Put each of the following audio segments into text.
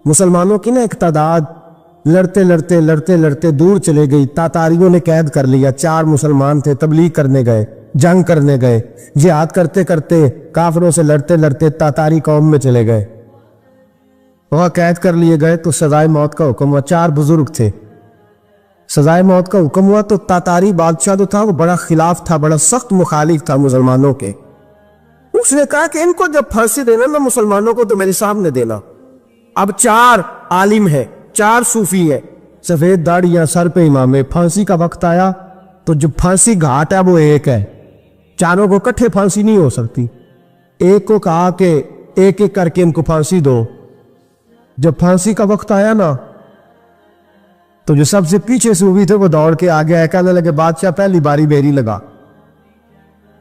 مسلمانوں کی نا ایک تعداد لڑتے لڑتے لڑتے لڑتے دور چلے گئی. تاتاریوں نے قید کر لیا. 4 مسلمان تھے, تبلیغ کرنے گئے, جنگ کرنے گئے, جہاد کرتے کرتے کافروں سے لڑتے لڑتے تاتاری قوم میں چلے گئے. وہاں قید کر لیے گئے تو سزائے موت کا حکم ہوا. 4 بزرگ تھے, سزائے موت کا حکم ہوا تو تاتاری بادشاہ جو تھا وہ بڑا خلاف تھا, بڑا سخت مخالف تھا مسلمانوں کے. اس نے کہا کہ ان کو جب پھانسی دینا نا مسلمانوں کو تو میرے سامنے دینا. اب 4 عالم ہیں, 4 صوفی ہیں, سفید داڑیاں, سر پہ امامے. پھانسی کا وقت آیا تو جو پھانسی گھاٹ ہے وہ ایک ہے, چاروں کو کٹھے پھانسی نہیں ہو سکتی. ایک کو کہا کہ ایک ایک کر کے ان کو پھانسی دو. جب پھانسی کا وقت آیا نا تو جو سب سے پیچھے صوفی تھے وہ دوڑ کے آگے آئے, کہنے لگے بادشاہ پہلی باری میری لگا.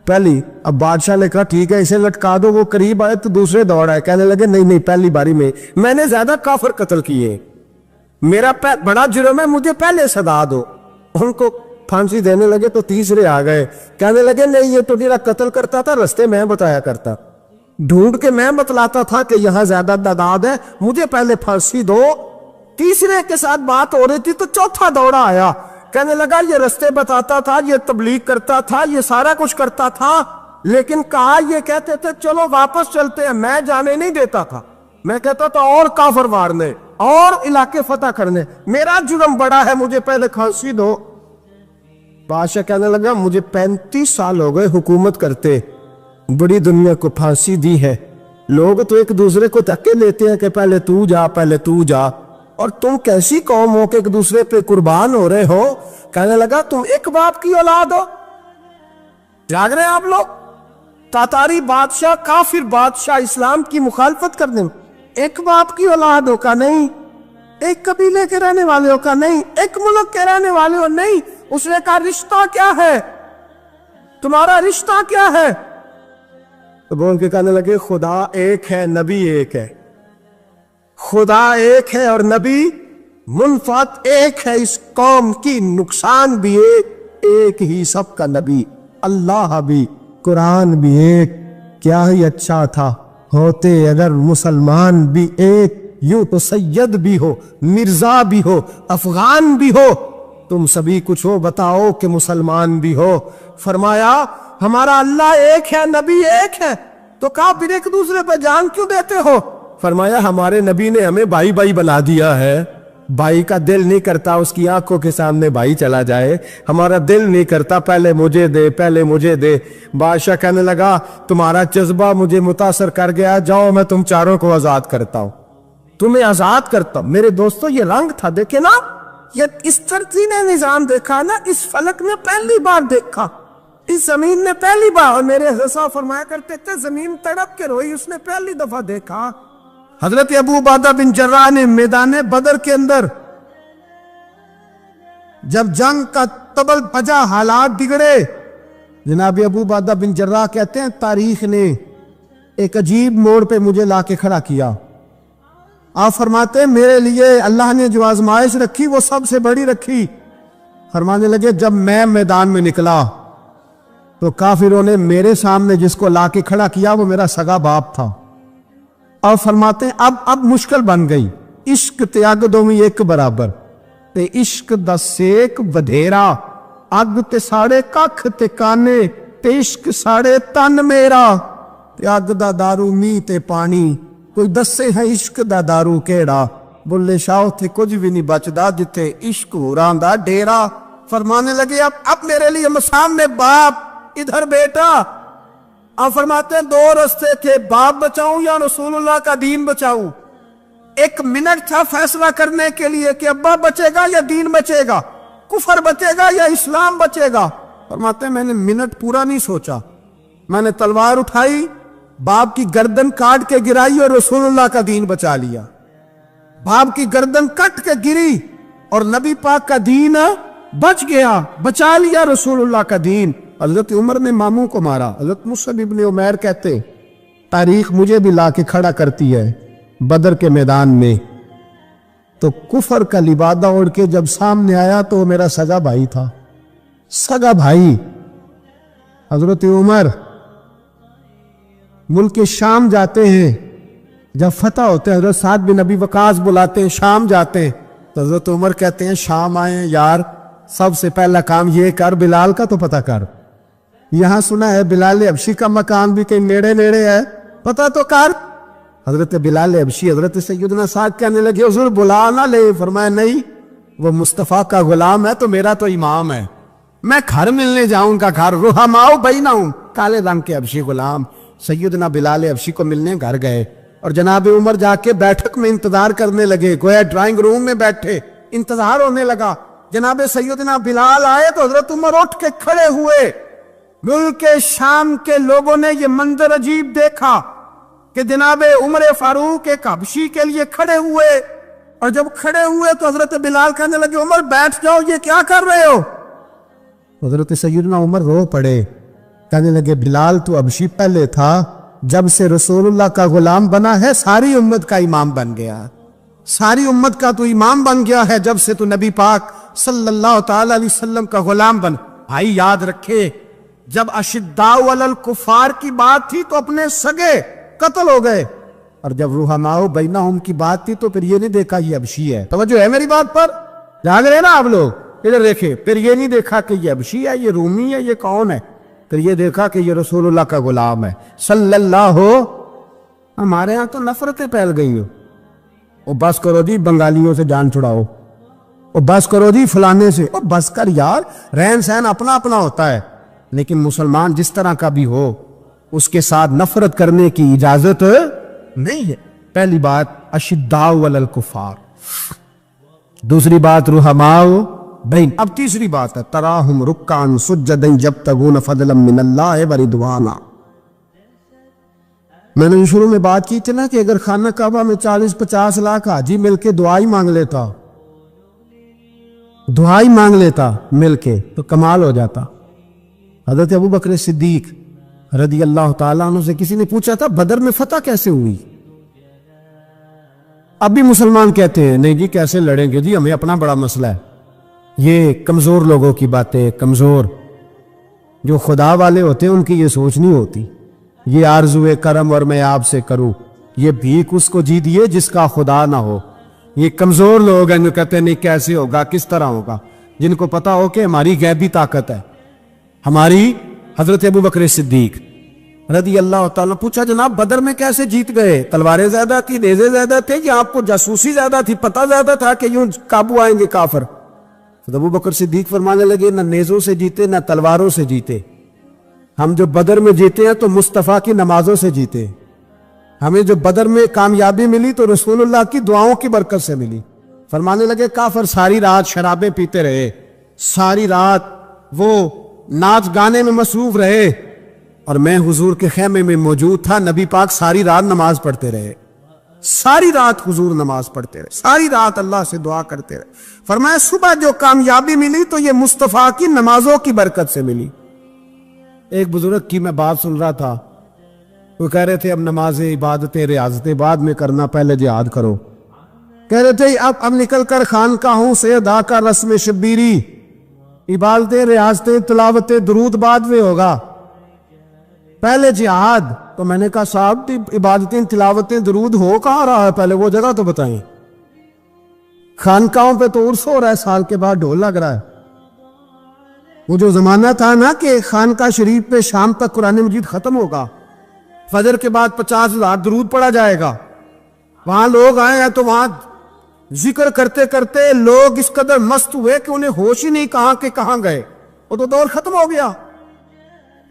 پہلی. اب بادشاہ نے کہا ٹھیک ہے اسے لٹکا دو. وہ قریب آئے تو دوسرے دوڑ آئے, کہنے لگے نہیں نہیں پہلی باری میں نے زیادہ کافر قتل کیے, میرا بڑا جرم ہے, مجھے پہلے سزا دو. ان کو پھانسی دینے لگے تو تیسرے آ گئے, کہنے لگے نہیں یہ تو میرا قتل کرتا تھا, رستے میں بتایا کرتا, ڈھونڈ کے میں بتلاتا تھا کہ یہاں زیادہ تعداد ہے, مجھے پہلے پھانسی دو. تیسرے کے ساتھ بات ہو رہی تھی تو چوتھا دوڑا آیا, کہنے لگا یہ رستے بتاتا تھا, یہ تبلیغ کرتا تھا, یہ سارا کچھ کرتا تھا, لیکن کہا یہ کہتے تھے چلو واپس چلتے ہیں, میں جانے نہیں دیتا تھا. میں کہتا تھا اور کافر مارنے اور علاقے فتح کرنے, میرا جرم بڑا ہے, مجھے پہلے پھانسی دو. بادشاہ کہنے لگا مجھے 35 سال ہو گئے حکومت کرتے, بڑی دنیا کو پھانسی دی ہے, لوگ تو ایک دوسرے کو دھکے لیتے ہیں کہ پہلے تو جا پہلے تو جا, اور تم کیسی قوم ہو کہ ایک دوسرے پہ قربان ہو رہے ہو. کہنے لگا تم ایک باپ کی اولاد ہو, جاگ رہے ہیں آپ لوگ. تاتاری بادشاہ, کافر بادشاہ, اسلام کی مخالفت کرنے میں ایک باپ کی اولاد ہو کا نہیں, ایک قبیلے کے رہنے والے ہو کا نہیں, ایک ملک کے رہنے والے ہو نہیں. اس نے کہا رشتہ کیا ہے, تمہارا رشتہ کیا ہے؟ تو بول کے کہنے لگے خدا ایک ہے, نبی ایک ہے. خدا ایک ہے اور نبی منفعت ایک ہے, اس قوم کی نقصان بھی ایک ہی, سب کا نبی اللہ بھی, قرآن بھی ایک. کیا ہی اچھا تھا ہوتے اگر مسلمان بھی ایک, یوں تو سید بھی ہو, مرزا بھی ہو, افغان بھی ہو, تم سبھی کچھ ہو, بتاؤ کہ مسلمان بھی ہو. فرمایا ہمارا اللہ ایک ہے, نبی ایک ہے. تو کہا پھر ایک دوسرے پہ جان کیوں دیتے ہو؟ فرمایا ہمارے نبی نے ہمیں بھائی بھائی بنا دیا ہے, بھائی کا دل نہیں کرتا اس کی آنکھوں کے سامنے بھائی چلا جائے, ہمارا دل نہیں کرتا پہلے مجھے دے پہلے مجھے دے. بادشاہ کہنے لگا تمہارا جذبہ مجھے متاثر کر گیا, جاؤ میں تم چاروں کو آزاد کرتا ہوں, تمہیں آزاد کرتا ہوں. میرے دوستو یہ رنگ تھا, دیکھیں نا, یہ اس ترتیب نظام دیکھا نا, اس فلک نے پہلی بار دیکھا, اس زمین نے پہلی بار. اور میرے حضرت صاحب فرمایا کرتے تھے زمین تڑپ کے روئی, اس نے پہلی دفعہ دیکھا. حضرت ابو عبیدہ بن جراح نے میدان بدر کے اندر جب جنگ کا تبل پجا, حالات بگڑے, جناب ابو عبیدہ بن جراح کہتے ہیں تاریخ نے ایک عجیب موڑ پہ مجھے لا کے کھڑا کیا. آپ فرماتے ہیں میرے لیے اللہ نے جو آزمائش رکھی وہ سب سے بڑی رکھی. فرمانے لگے جب میں میدان میں نکلا تو کافروں نے میرے سامنے جس کو لا کے کھڑا کیا وہ میرا سگا باپ تھا. اور فرماتے ہیں اب مشکل بن گئی, عشق تے اگ دوویں ایک برابر, تے عشق دا سیک بدھیرا, اگ تے ساڑے ککھ تے کانے, تے عشق ساڑے تن میرا, تے اگ دا دارو می تے پانی, کوئی دسے ہے عشق دا دارو کیڑا, بلے شاہ تے کچھ بھی نہیں بچدا جتھے عشق ہوراں دا ڈیرا. فرمانے لگے اب میرے لیے سامنے باپ, ادھر بیٹا. آپ فرماتے ہیں 2 رستے تھے, باپ بچاؤں یا رسول اللہ کا دین بچاؤں. 1 منٹ تھا فیصلہ کرنے کے لیے کہ ابا بچے گا یا دین بچے گا, کفر بچے گا یا اسلام بچے گا. فرماتے ہیں میں نے منٹ پورا نہیں سوچا, میں نے تلوار اٹھائی, باپ کی گردن کاٹ کے گرائی اور رسول اللہ کا دین بچا لیا. باپ کی گردن کٹ کے گری اور نبی پاک کا دین بچ گیا, بچا لیا رسول اللہ کا دین. حضرت عمر نے ماموں کو مارا. حضرت مصعب ابن عمیر کہتے تاریخ مجھے بھی لا کے کھڑا کرتی ہے بدر کے میدان میں, تو کفر کا لبادہ اوڑھ کے جب سامنے آیا تو وہ میرا سگا بھائی تھا, سگا بھائی. حضرت عمر ملک شام جاتے ہیں, جب فتح ہوتے ہیں حضرت سعد بن ابی وقاص بلاتے ہیں شام جاتے ہیں تو حضرت عمر کہتے ہیں شام آئے یار سب سے پہلا کام یہ کر بلال کا تو پتہ کر. یہاں سنا ہے بلال حبشی کا مکان بھی کہیں نیڑے نیڑے ہے, پتہ تو کر. حضرت بلال حبشی حضرت سیدنا سعد کہنے لگے حضور بلا نہ لے. فرمایا نہیں, وہ مصطفیٰ کا غلام ہے تو میرا تو امام ہے, میں گھر ملنے جاؤں کا گھر رحماؤ بینہم. کالے رنگ کے حبشی غلام سیدنا بلال حبشی کو ملنے گھر گئے اور جناب عمر جا کے بیٹھک میں انتظار کرنے لگے, گویا ڈرائنگ روم میں بیٹھے انتظار ہونے لگا. جناب سیدنا بلال آئے تو حضرت عمر اٹھ کے کھڑے ہوئے. ملک شام کے لوگوں نے یہ منظر عجیب دیکھا کہ جناب عمر فاروق ایک حبشی کے لیے کھڑے ہوئے, اور جب کھڑے ہوئے تو حضرت بلال کہنے لگے عمر بیٹھ جاؤ, یہ کیا کر رہے ہو؟ حضرت سیدنا عمر رو پڑے, کہنے لگے بلال تو حبشی پہلے تھا, جب سے رسول اللہ کا غلام بنا ہے ساری امت کا امام بن گیا, ساری امت کا تو امام بن گیا ہے جب سے تو نبی پاک صلی اللہ تعالی علیہ وسلم کا غلام بن. بھائی یاد رکھے جب اشداء علی الکفار کی بات تھی تو اپنے سگے قتل ہو گئے, اور جب رحماء بینہم کی بات تھی تو پھر یہ نہیں دیکھا یہ حبشی ہے. توجہ ہے میری بات پر, جاگ رہے نا آپ لوگ, ادھر دیکھیں. پھر یہ نہیں دیکھا کہ یہ حبشی ہے, یہ رومی ہے, یہ کون ہے, پھر یہ دیکھا کہ یہ رسول اللہ کا غلام ہے صلی اللہ. ہمارے ہاں تو نفرتیں پھیل گئی ہو, او بس کرو جی بنگالیوں سے جان چھڑاؤ, او بس کرو جی فلانے سے, او بس کر یار, رہن سہن اپنا اپنا ہوتا ہے, لیکن مسلمان جس طرح کا بھی ہو اس کے ساتھ نفرت کرنے کی اجازت نہیں ہے. پہلی بات اشداء علی الکفار, دوسری بات رحماء بین. اب تیسری بات ہے تراہم رکعا سجدا یبتغون فضلا من اللہ ورضوانا. میں نے شروع میں بات کی تھی نا کہ اگر خانہ کعبہ میں 40-50 لاکھ حاجی مل کے دعائی مانگ لیتا, دعائی مانگ لیتا مل کے, تو کمال ہو جاتا. حضرت ابو بکر صدیق رضی اللہ تعالیٰ عنہ سے کسی نے پوچھا تھا بدر میں فتح کیسے ہوئی؟ اب بھی مسلمان کہتے ہیں نہیں جی کیسے لڑیں گے جی, ہمیں اپنا بڑا مسئلہ ہے. یہ کمزور لوگوں کی باتیں, کمزور جو خدا والے ہوتے ہیں ان کی یہ سوچ نہیں ہوتی. یہ آرزو کرم اور میں آپ سے کروں, یہ بھیک اس کو جی دیے جس کا خدا نہ ہو. یہ کمزور لوگ ہیں جو کہتے ہیں نہیں کیسے ہوگا, کس طرح ہوگا, جن کو پتا ہو کہ ہماری غیبی طاقت ہے. ہماری حضرت ابو بکر صدیق رضی اللہ تعالیٰ پوچھا جناب بدر میں کیسے جیت گئے؟ تلواریں زیادہ تھی, نیزے زیادہ تھے, یا آپ کو جاسوسی زیادہ تھی, پتہ زیادہ تھا کہ یوں قابو آئیں گے کافر؟ ابو بکر صدیق فرمانے لگے نہ نیزوں سے جیتے نہ تلواروں سے جیتے, ہم جو بدر میں جیتے ہیں تو مصطفیٰ کی نمازوں سے جیتے. ہمیں جو بدر میں کامیابی ملی تو رسول اللہ کی دعاؤں کی برکت سے ملی. فرمانے لگے کافر ساری رات شرابیں پیتے رہے, ساری رات وہ ناچ گانے میں مصروف رہے, اور میں حضور کے خیمے میں موجود تھا, نبی پاک ساری رات نماز پڑھتے رہے, ساری رات حضور نماز پڑھتے رہے, ساری رات اللہ سے دعا کرتے رہے. فرمایا صبح جو کامیابی ملی تو یہ مصطفیٰ کی نمازوں کی برکت سے ملی. ایک بزرگ کی میں بات سن رہا تھا, وہ کہہ رہے تھے اب نمازیں عبادتیں ریاضتیں بعد میں کرنا, پہلے جہاد کرو. کہہ رہے تھے اب نکل کر خانقاہوں سے ادا کا رسم شبیری, عبادتیں ریاضتیں تلاوتیں درود بعد میں ہوگا, پہلے جہاد. تو میں نے کہا صاحب عبادتیں تلاوتیں درود ہو کہاں رہا ہے, پہلے وہ جگہ تو بتائیں. خانقاہوں پہ تو عرس ہو رہا ہے, سال کے بعد ڈھول لگ رہا ہے. وہ جو زمانہ تھا نا کہ خانقاہ شریف پہ شام تک قرآن مجید ختم ہوگا, فجر کے بعد 50,000 درود پڑھا جائے گا, وہاں لوگ آئے ہیں تو وہاں ذکر کرتے کرتے لوگ اس قدر مست ہوئے کہ انہیں ہوش ہی نہیں کہاں کہ کہاں گئے. وہ تو دور ختم ہو گیا.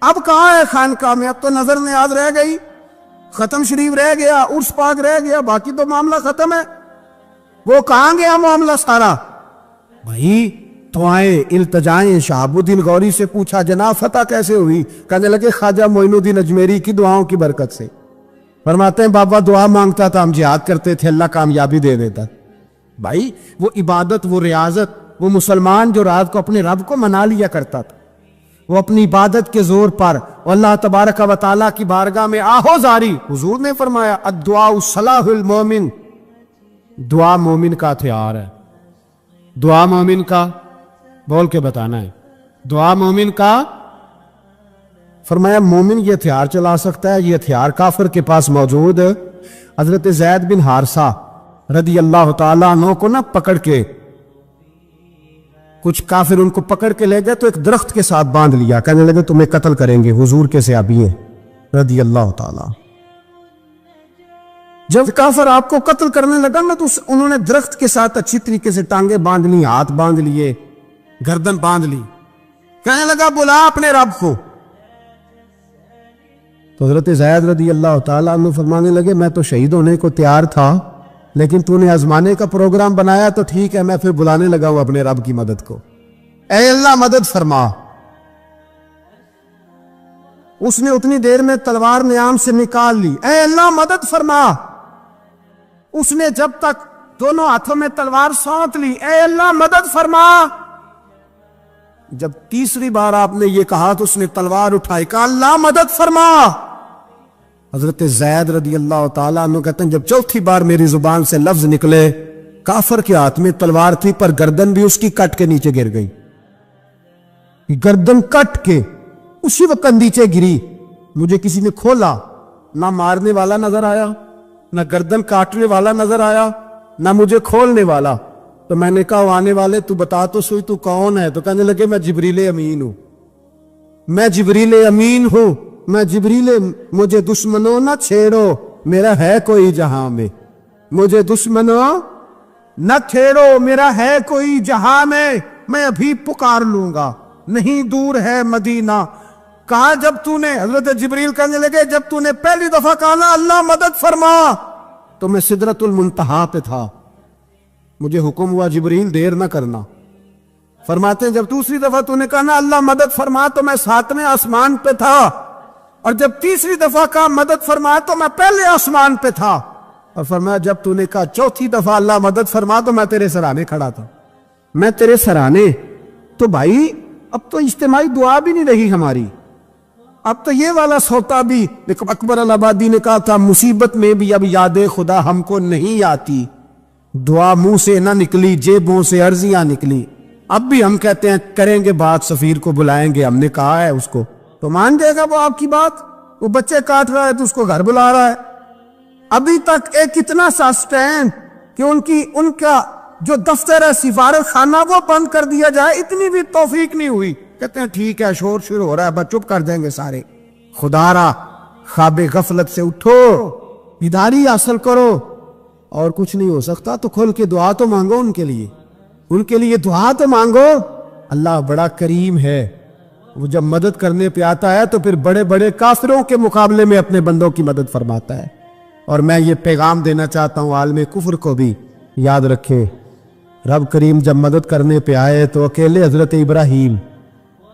اب کہاں ہے خانقاہ میں؟ اب تو نظر نیاز رہ گئی, ختم شریف رہ گیا, عرس پاک رہ گیا, باقی تو معاملہ ختم ہے. وہ کہاں گیا معاملہ سارا؟ بھائی دعائیں التجائیں. شہاب الدین غوری سے پوچھا جناب فتح کیسے ہوئی؟ کہنے لگے خواجہ معین الدین اجمیری کی دعاؤں کی برکت سے. فرماتے ہیں بابا دعا مانگتا تھا, ہم جہاد کرتے تھے, اللہ کامیابی دے دیتا. بھائی وہ عبادت, وہ ریاضت, وہ مسلمان جو رات کو اپنے رب کو منا لیا کرتا تھا, وہ اپنی عبادت کے زور پر اللہ تبارک و تعالیٰ کی بارگاہ میں آہو زاری. حضور نے فرمایا الدعاء صلاح المومن, دعا مومن کا ہتھیار ہے. دعا مومن کا, بول کے بتانا ہے, دعا مومن کا. فرمایا مومن یہ ہتھیار چلا سکتا ہے, یہ ہتھیار کافر کے پاس موجود حضرت زید بن حارثہ رضی اللہ تعالیٰ عنہ کو نہ پکڑ کے کچھ کافر ان کو پکڑ کے لے گئے تو ایک درخت کے ساتھ باندھ لیا، کہنے لگے تمہیں قتل کریں گے، حضور کے صحابی ہیں رضی اللہ تعالیٰ۔ جب کافر آپ کو قتل کرنے لگا نا تو انہوں نے درخت کے ساتھ اچھی طریقے سے ٹانگیں باندھ لی، ہاتھ باندھ لیے، گردن باندھ لی، کہنے لگا بلا اپنے رب کو۔ تو حضرت زید رضی اللہ تعالیٰ عنہ فرمانے لگے میں تو شہید ہونے کو تیار تھا، لیکن تو نے آزمانے کا پروگرام بنایا تو ٹھیک ہے، میں پھر بلانے لگا ہوں اپنے رب کی مدد کو، اے اللہ مدد فرما۔ اس نے اتنی دیر میں تلوار نیام سے نکال لی، اے اللہ مدد فرما۔ اس نے جب تک دونوں ہاتھوں میں تلوار سونت لی، اے اللہ مدد فرما۔ جب تیسری بار آپ نے یہ کہا تو اس نے تلوار اٹھائی، کہا اللہ مدد فرما۔ حضرت زید رضی اللہ تعالیٰ عنہ کہتے ہیں جب چوتھی بار میری زبان سے لفظ نکلے، کافر کے ہاتھ میں تلوار تھی پر گردن بھی اس کی کٹ کے نیچے گر گئی، گردن کٹ کے اسی وقت نیچے گری۔ مجھے کسی نے کھولا، نہ مارنے والا نظر آیا، نہ گردن کاٹنے والا نظر آیا، نہ مجھے کھولنے والا۔ تو میں نے کہا آنے والے تو بتا تو سوئی تو کون ہے؟ تو کہنے لگے میں جبریل امین ہوں، میں جبریل امین ہوں، میں جبریل، مجھے دشمنوں نہ چھیڑو، میرا ہے کوئی جہاں میں، مجھے دشمنوں نہ چھیڑو، میرا ہے کوئی جہاں میں ابھی پکار لوں گا، نہیں دور ہے مدینہ۔ کہا جب تو نے، حضرت جبریل کہنے لگے جب تو نے پہلی دفعہ کہا نا اللہ مدد فرما تو میں سدرۃ المنتہا پہ تھا، مجھے حکم ہوا جبریل دیر نہ کرنا۔ فرماتے ہیں جب دوسری دفعہ تو نے کہا نا اللہ مدد فرما تو میں 7ویں آسمان پہ تھا، اور جب تیسری دفعہ کہا مدد فرما تو میں پہلے آسمان پہ تھا، اور فرمایا جب تو نے کہا چوتھی دفعہ اللہ مدد فرما تو میں تیرے سرانے کھڑا تھا، میں تیرے سرانے۔ تو بھائی اب تو اجتماعی دعا بھی نہیں رہی ہماری، اب تو یہ والا سوتا بھی، اکبر الآبادی نے کہا تھا مصیبت میں بھی اب یاد خدا ہم کو نہیں آتی، دعا منہ سے نہ نکلی جیبوں سے عرضیاں نکلی۔ اب بھی ہم کہتے ہیں کریں گے بات، سفیر کو بلائیں گے، ہم نے کہا ہے اس کو تو مان جائے گا وہ آپ کی بات؟ وہ بچے کاٹ رہا ہے تو اس کو گھر بلا رہا ہے۔ ابھی تک ایک اتنا سا سٹینڈ کہ ان کا جو دفتر ہے سفارت خانہ وہ بند کر دیا جائے، اتنی بھی توفیق نہیں ہوئی۔ کہتے ہیں ٹھیک ہے شور شروع ہو رہا ہے بس چپ کر دیں گے سارے۔ خدا را خواب غفلت سے اٹھو، بیداری حاصل کرو، اور کچھ نہیں ہو سکتا تو کھل کے دعا تو مانگو ان کے لیے دعا تو مانگو۔ اللہ بڑا کریم ہے، وہ جب مدد کرنے پہ آتا ہے تو پھر بڑے بڑے کافروں کے مقابلے میں اپنے بندوں کی مدد فرماتا ہے۔ اور میں یہ پیغام دینا چاہتا ہوں عالم کفر کو بھی، یاد رکھیں رب کریم جب مدد کرنے پہ آئے تو اکیلے حضرت ابراہیم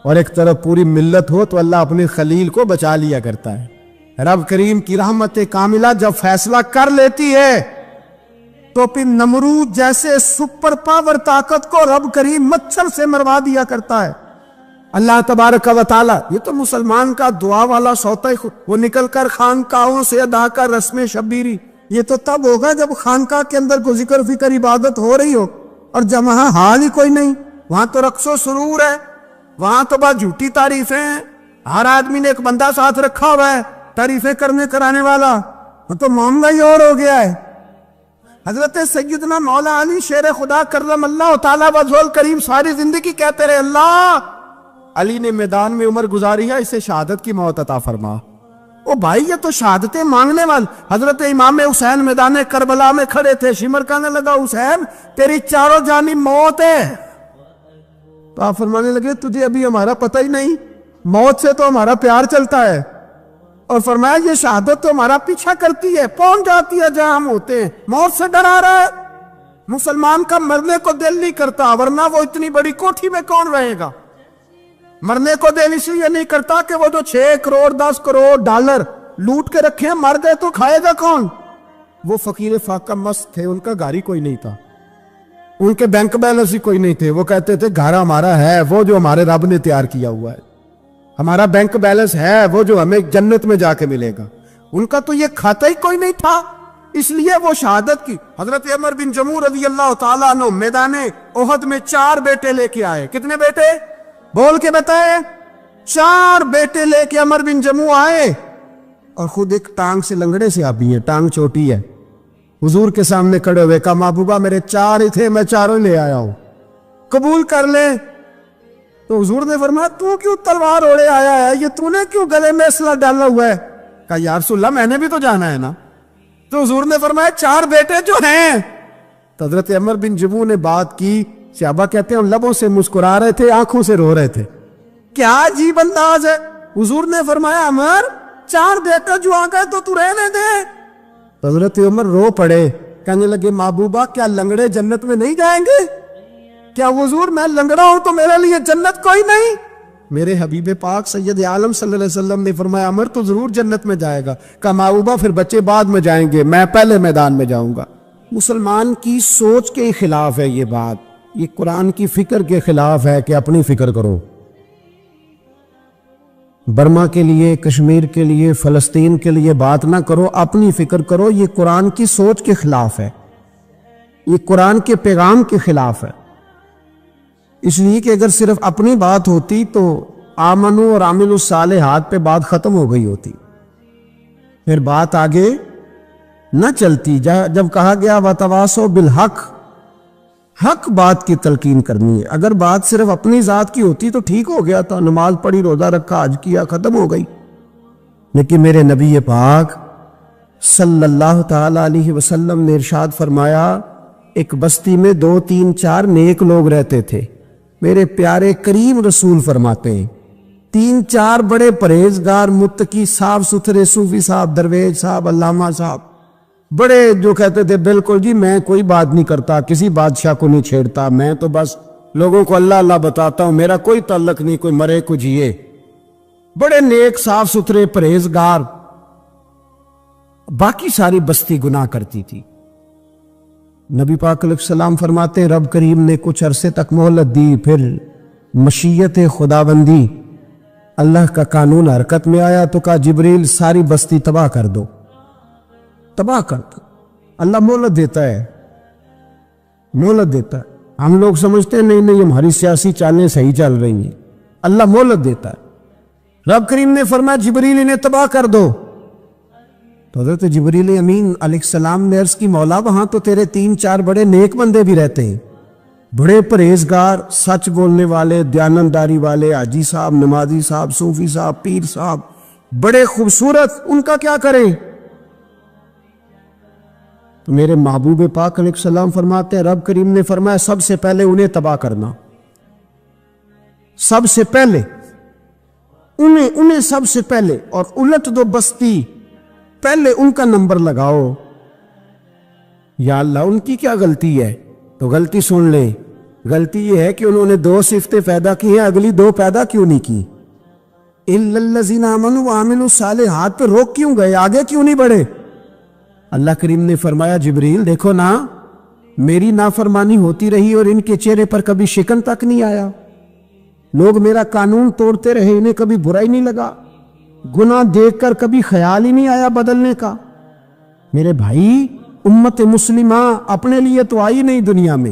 اور ایک طرف پوری ملت ہو تو اللہ اپنے خلیل کو بچا لیا کرتا ہے۔ رب کریم کی رحمت کاملہ جب فیصلہ کر لیتی ہے تو پھر نمرود جیسے سپر پاور طاقت کو رب کریم مچھر سے مروا دیا کرتا ہے۔ اللہ تبارک و تعالی، یہ تو مسلمان کا دعا والا سوتا ہی، وہ نکل کر خانقاہوں سے ادا کر رسم شبیری، یہ تو تب ہوگا جب خانقاہ کے اندر کوئی ذکر فکر عبادت ہو رہی ہو، اور جب وہاں حال ہی کوئی نہیں، وہاں تو رقص و سرور ہے، وہاں تو بس جھوٹی تعریفیں ہیں، ہر آدمی نے ایک بندہ ساتھ رکھا ہوا ہے تعریفیں کرنے کرانے والا، وہ تو معاملہ ہی اور ہو گیا ہے۔ حضرت سیدنا مولا علی شیر خدا کرم اللہ تعالیٰ وجہہ الکریم ساری زندگی کہتے رہے اللہ علی نے میدان میں عمر گزاری ہے، اسے شہادت کی موت عطا فرما۔ او بھائی یہ تو شہادتیں مانگنے والے۔ حضرت امام حسین میدان کربلا میں کھڑے تھے، شمر کہنے لگا حسین تیری چاروں جانب موت ہے، تو آپ فرمانے لگے تجھے ابھی ہمارا پتہ ہی نہیں، موت سے تو ہمارا پیار چلتا ہے، اور فرمایا یہ شہادت تو ہمارا پیچھا کرتی ہے، پہنچ جاتی ہے جہاں ہم ہوتے ہیں، موت سے ڈرا رہا ہے۔ مسلمان کا مرنے کو دل نہیں کرتا، ورنہ وہ اتنی بڑی کوٹھی میں کون رہے گا؟ مرنے کو دل اس لیے نہیں کرتا کہ وہ جو 6 کروڑ 10 کروڑ ڈالر لوٹ کے رکھے ہیں، مر گئے تو کھائے گا کون؟ وہ فقیر فاقہ مست تھے، ان کا گھر ہی کوئی نہیں تھا، ان کے بینک بیلنس ہی کوئی نہیں تھے، وہ کہتے تھے گھر ہمارا ہے وہ جو ہمارے رب نے تیار کیا ہوا ہے، ہمارا بینک بیلنس ہے وہ جو ہمیں جنت میں جا کے ملے گا۔ ان کا تو یہ کھاتا ہی کوئی نہیں تھا، اس لیے وہ شہادت کی۔ حضرت عمر بن جموع رضی اللہ تعالیٰ عنہ میدان احد میں 4 بیٹے لے کے آئے۔ کتنے بیٹے؟ بول کے بتائے۔ 4 بیٹے لے کے عمر بن جموع آئے، اور خود ایک ٹانگ سے لنگڑے سے آپ بھی ہیں, ٹانگ چھوٹی ہے. حضور کے سامنے کھڑے ہوئے کہا محبوبہ میرے 4 ہی تھے, میں 4 لے آیا ہوں, قبول کر لے. تو حضور نے فرمایا تو کیوں تلوار اوڑے آیا ہے, یہ تو نے کیوں گلے میں اسلحہ ڈالا ہوا ہے؟ کہا یا رسول اللہ میں نے بھی تو جانا ہے نا. تو حضور نے فرمایا 4 بیٹے جو ہیں. تو حضرت عمر بن جموح نے بات کی, صحابہ کہتے ہیں لبوں سے مسکرا رہے تھے, آنکھوں سے رو رہے تھے. کیا عجیب انداز ہے. حضور نے فرمایا عمر 4 بیٹے جو آ گئے تو رہنے دے. تو حضرت عمر رو پڑے, کہنے لگے محبوبہ کیا لنگڑے جنت میں نہیں جائیں گے؟ کیا حضور میں لنگڑا ہوں تو میرے لیے جنت کوئی نہیں؟ میرے حبیب پاک سید عالم صلی اللہ علیہ وسلم نے فرمایا عمر تو ضرور جنت میں جائے گا. کہا محبوبہ پھر بچے بعد میں جائیں گے, میں پہلے میدان میں جاؤں گا. مسلمان کی سوچ کے خلاف ہے یہ بات, یہ قرآن کی فکر کے خلاف ہے کہ اپنی فکر کرو. برما کے لیے, کشمیر کے لیے, فلسطین کے لیے بات نہ کرو, اپنی فکر کرو. یہ قرآن کی سوچ کے خلاف ہے, یہ قرآن کے پیغام کے خلاف ہے. اس لیے کہ اگر صرف اپنی بات ہوتی تو آمنو اور عامل الصالحات پہ بات ختم ہو گئی ہوتی, پھر بات آگے نہ چلتی. جب کہا گیا وتواصوا بالحق, حق بات کی تلقین کرنی ہے. اگر بات صرف اپنی ذات کی ہوتی تو ٹھیک ہو گیا تھا, نماز پڑھی, روزہ رکھا, حج کیا, ختم ہو گئی. لیکن میرے نبی پاک صلی اللہ تعالی علیہ وسلم نے ارشاد فرمایا ایک بستی میں 2 3 4 نیک لوگ رہتے تھے. میرے پیارے کریم رسول فرماتے ہیں 3 4 بڑے پرہیزگار, متقی, صاف ستھرے صوفی صاحب, درویش صاحب, علامہ صاحب, بڑے جو کہتے تھے بالکل جی میں کوئی بات نہیں کرتا, کسی بادشاہ کو نہیں چھیڑتا, میں تو بس لوگوں کو اللہ اللہ بتاتا ہوں, میرا کوئی تعلق نہیں, کوئی مرے کوئی جیے. بڑے نیک, صاف ستھرے, پرہیزگار. باقی ساری بستی گناہ کرتی تھی. نبی پاک علیہ السلام فرماتے ہیں رب کریم نے کچھ عرصے تک مہلت دی, پھر مشیت خداوندی, اللہ کا قانون حرکت میں آیا تو کہا جبریل ساری بستی تباہ کر دو, تباہ کر دو. اللہ مہلت دیتا ہے, مہلت دیتا ہے. ہم لوگ سمجھتے ہیں نہیں نہیں ہماری سیاسی چالیں صحیح چل رہی ہیں, اللہ مہلت دیتا ہے. رب کریم نے فرمایا جبریل انہیں تباہ کر دو. تو حضرت جبریل امین علیہ السلام نے عرض کی مولا وہاں تو تیرے 3 4 بڑے نیک بندے بھی رہتے ہیں, بڑے پرہیزگار, سچ بولنے والے, دیانتداری والے, حاجی صاحب, نمازی صاحب, صوفی صاحب, پیر صاحب, بڑے خوبصورت, ان کا کیا کریں؟ تو میرے محبوب پاک علیہ السلام فرماتے ہیں رب کریم نے فرمایا سب سے پہلے انہیں تباہ کرنا, سب سے پہلے انہیں سب سے پہلے, اور الٹ دو بستی, پہلے ان کا نمبر لگاؤ. یا اللہ ان کی کیا غلطی ہے؟ تو غلطی سن لیں, غلطی یہ ہے کہ انہوں نے 2 صفتیں پیدا کی ہیں, اگلی 2 پیدا کیوں نہیں کی؟ الا الذین آمنوا وعملوا الصالحات پہ روک کیوں گئے, آگے کیوں نہیں بڑھے؟ اللہ کریم نے فرمایا جبریل دیکھو نا, میری نافرمانی ہوتی رہی اور ان کے چہرے پر کبھی شکن تک نہیں آیا. لوگ میرا قانون توڑتے رہے, انہیں کبھی برا ہی نہیں لگا, گناہ دیکھ کر کبھی خیال ہی نہیں آیا بدلنے کا. میرے بھائی امت مسلمہ اپنے لیے تو آئی نہیں دنیا میں,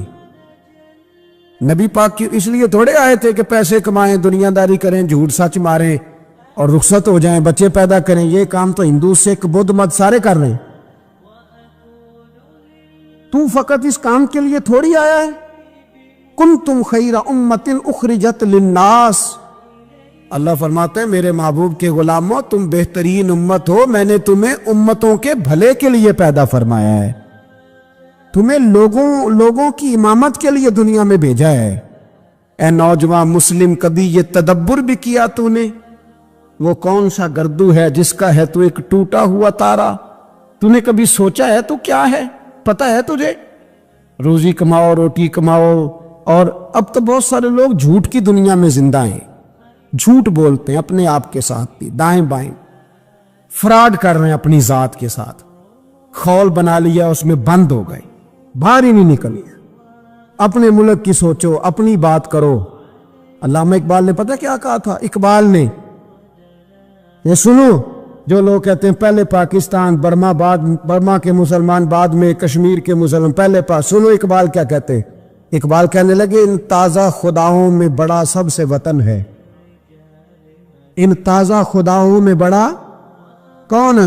نبی پاک کی اس لیے تھوڑے آئے تھے کہ پیسے کمائیں, دنیا داری کریں, جھوٹ سچ ماریں اور رخصت ہو جائیں, بچے پیدا کریں. یہ کام تو ہندو, سکھ, بدھ مت سارے کر رہے ہیں, تو فقط اس کام کے لیے تھوڑی آیا ہے. کنتم خیر امت اخرجت للناس, اللہ فرماتے ہیں میرے محبوب کے غلاموں تم بہترین امت ہو, میں نے تمہیں امتوں کے بھلے کے لیے پیدا فرمایا ہے, تمہیں لوگوں کی امامت کے لیے دنیا میں بھیجا ہے. اے نوجوان مسلم کبھی یہ تدبر بھی کیا تو نے, وہ کون سا گردو ہے جس کا ہے تو ایک ٹوٹا ہوا تارا؟ تو نے کبھی سوچا ہے تو کیا ہے؟ پتہ ہے تجھے؟ روزی کماؤ, روٹی کماؤ, اور اب تو بہت سارے لوگ جھوٹ کی دنیا میں زندہ ہیں, جھوٹ بولتے ہیں اپنے آپ کے ساتھ بھی, دائیں بائیں فراڈ کر رہے ہیں اپنی ذات کے ساتھ, خول بنا لیا اس میں بند ہو گئے, باہر ہی نہیں نکلی. اپنے ملک کی سوچو, اپنی بات کرو. علامہ اقبال نے پتہ کیا کہا تھا؟ اقبال نے, یہ سنو جو لوگ کہتے ہیں پہلے پاکستان, برما کے مسلمان, بعد میں کشمیر کے مسلمان, پہلے سنو اقبال کیا کہتے ہیں. اقبال کہنے لگے ان تازہ خداؤں میں بڑا سب سے وطن ہے, ان تازہ خداؤں میں بڑا کون؟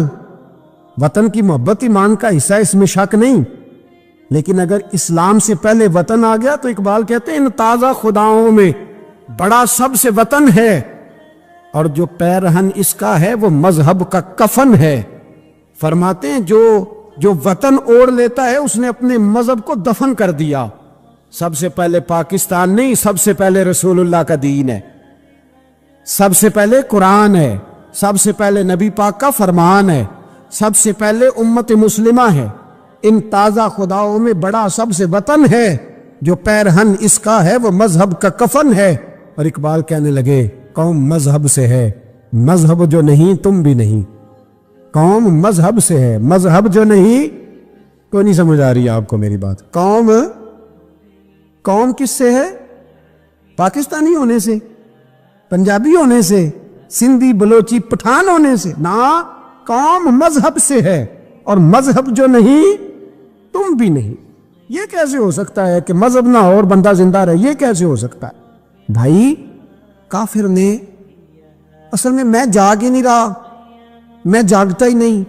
وطن کی محبت ایمان کا حصہ، اس میں شک نہیں، لیکن اگر اسلام سے پہلے وطن آ گیا تو اقبال کہتے ہیں ان تازہ خداؤں میں بڑا سب سے وطن ہے، اور جو پیرہن اس کا ہے وہ مذہب کا کفن ہے۔ فرماتے ہیں جو وطن اوڑھ لیتا ہے اس نے اپنے مذہب کو دفن کر دیا۔ سب سے پہلے پاکستان نہیں، سب سے پہلے رسول اللہ کا دین ہے، سب سے پہلے قرآن ہے، سب سے پہلے نبی پاک کا فرمان ہے، سب سے پہلے امت مسلمہ ہے۔ ان تازہ خداؤں میں بڑا سب سے وطن ہے، جو پیرہن اس کا ہے وہ مذہب کا کفن ہے۔ اور اقبال کہنے لگے قوم مذہب سے ہے، مذہب جو نہیں تم بھی نہیں۔ قوم مذہب سے ہے، مذہب جو نہیں، کوئی نہیں سمجھ آ رہی آپ کو میری بات؟ قوم کس سے ہے؟ پاکستانی ہونے سے، پنجابی ہونے سے، سندھی بلوچی پٹھان ہونے سے؟ نہ، قوم مذہب سے ہے، اور مذہب جو نہیں تم بھی نہیں۔ یہ کیسے ہو سکتا ہے کہ مذہب نہ ہو اور بندہ زندہ رہے؟ یہ کیسے ہو سکتا ہے؟ بھائی کافر نے اصل میں جاگ ہی نہیں رہا، میں جاگتا ہی نہیں،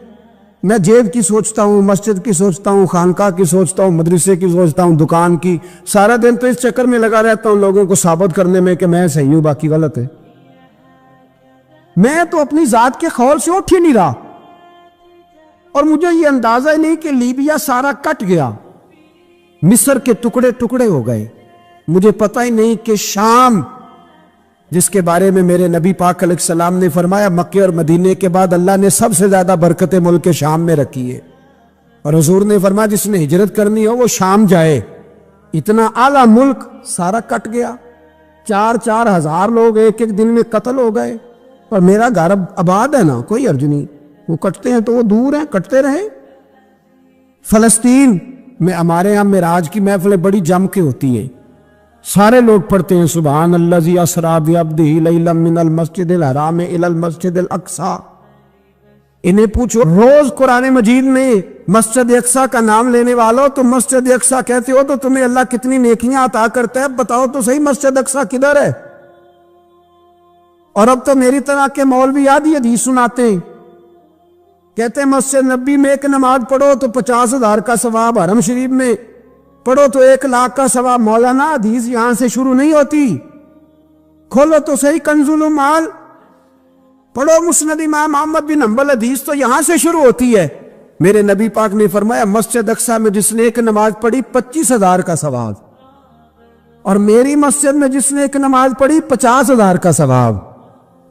میں جیب کی سوچتا ہوں، مسجد کی سوچتا ہوں، خانقاہ کی سوچتا ہوں، مدرسے کی سوچتا ہوں، دکان کی، سارا دن تو اس چکر میں لگا رہتا ہوں لوگوں کو ثابت کرنے میں کہ میں صحیح ہوں باقی غلط ہے۔ میں تو اپنی ذات کے خول سے اٹھ ہی نہیں رہا، اور مجھے یہ اندازہ ہی نہیں کہ لیبیا سارا کٹ گیا، مصر کے ٹکڑے ٹکڑے ہو گئے، مجھے پتہ ہی نہیں کہ شام، جس کے بارے میں میرے نبی پاک علیہ السلام نے فرمایا مکے اور مدینے کے بعد اللہ نے سب سے زیادہ برکتیں ملک شام میں رکھی ہے، اور حضور نے فرمایا جس نے ہجرت کرنی ہو وہ شام جائے۔ اتنا اعلیٰ ملک سارا کٹ گیا، 4-4 ہزار لوگ ایک ایک دن میں قتل ہو گئے، اور میرا گھر آباد ہے نا، کوئی حرج نہیں، وہ کٹتے ہیں تو وہ دور ہیں، کٹتے رہے۔ فلسطین میں ہمارے یہاں معراج کی محفلیں بڑی جم کے ہوتی ہیں، سارے لوگ پڑھتے ہیں سبحان الذی اسریٰ بعبدہ لیلا من المسجد الحرام الی المسجد الاقصی۔ انہیں پوچھو روز قرآن مجید میں مسجد اقصی کا نام لینے والوں، تو مسجد اقصی کہتے ہو تو تمہیں اللہ کتنی نیکیاں عطا کرتا ہے، بتاؤ تو صحیح مسجد اقصی کدھر ہے؟ اور اب تو میری طرح کے مولوی آدھی حدیث سناتے ہیں، کہتے ہیں مسجد نبی میں ایک نماز پڑھو تو 50,000 کا ثواب، حرم شریف میں پڑھو تو 1,00,000 کا ثواب۔ مولانا حدیث یہاں سے شروع نہیں ہوتی، کھولو تو صحیح کنز المال، پڑھو مسند امام احمد بن حنبل، حدیث تو یہاں سے شروع ہوتی ہے۔ میرے نبی پاک نے فرمایا مسجد اقصی میں جس نے ایک نماز پڑھی 25,000 کا ثواب، اور میری مسجد میں جس نے ایک نماز پڑھی 50,000 کا ثواب،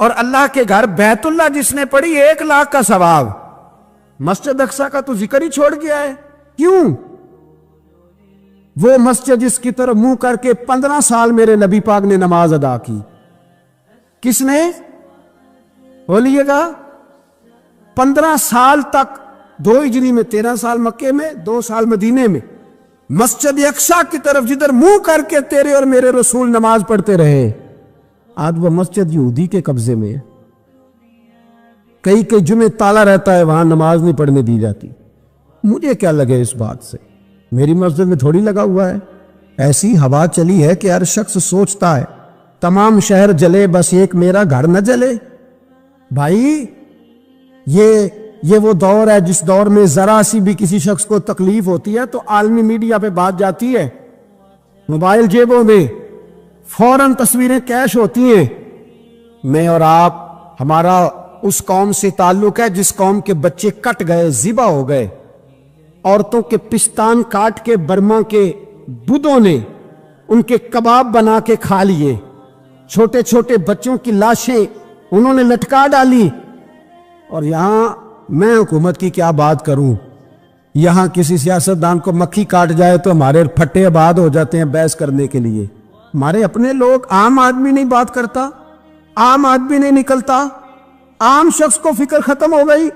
اور اللہ کے گھر بیت اللہ جس نے پڑھی 1,00,000 کا ثواب۔ مسجد اقصی کا تو ذکر ہی چھوڑ گیا ہے، کیوں؟ وہ مسجد جس کی طرف منہ کر کے 15 سال میرے نبی پاک نے نماز ادا کی، کس نے؟ بولیے گا 15 سال تک، 2 ہجری میں 13 سال مکے میں، 2 سال مدینے میں، مسجد اقصی کی طرف جدھر منہ کر کے تیرے اور میرے رسول نماز پڑھتے رہے۔ آج وہ مسجد یہودی کے قبضے میں ہے، کئی جمعے تالا رہتا ہے، وہاں نماز نہیں پڑھنے دی جاتی۔ مجھے کیا لگے اس بات سے، میری مسجد میں تھوڑی لگا ہوا ہے۔ ایسی ہوا چلی ہے کہ ہر شخص سوچتا ہے تمام شہر جلے بس ایک میرا گھر نہ جلے۔ بھائی یہ وہ دور ہے جس دور میں ذرا سی بھی کسی شخص کو تکلیف ہوتی ہے تو عالمی میڈیا پہ بات جاتی ہے، موبائل جیبوں میں فوراً تصویریں کیش ہوتی ہیں۔ میں اور آپ، ہمارا اس قوم سے تعلق ہے جس قوم کے بچے کٹ گئے، ذبح ہو گئے، عورتوں کے پستان کاٹ کے برما کے بدھوں نے ان کے کباب بنا کے کھا لیے، چھوٹے چھوٹے بچوں کی لاشیں انہوں نے لٹکا ڈالی۔ اور یہاں میں حکومت کی کیا بات کروں، یہاں کسی سیاستدان کو مکھی کاٹ جائے تو ہمارے پھٹے آباد ہو جاتے ہیں بحث کرنے کے لیے۔ ہمارے اپنے لوگ، عام آدمی نہیں بات کرتا، عام آدمی نہیں نکلتا، عام شخص کو فکر ختم ہو گئی۔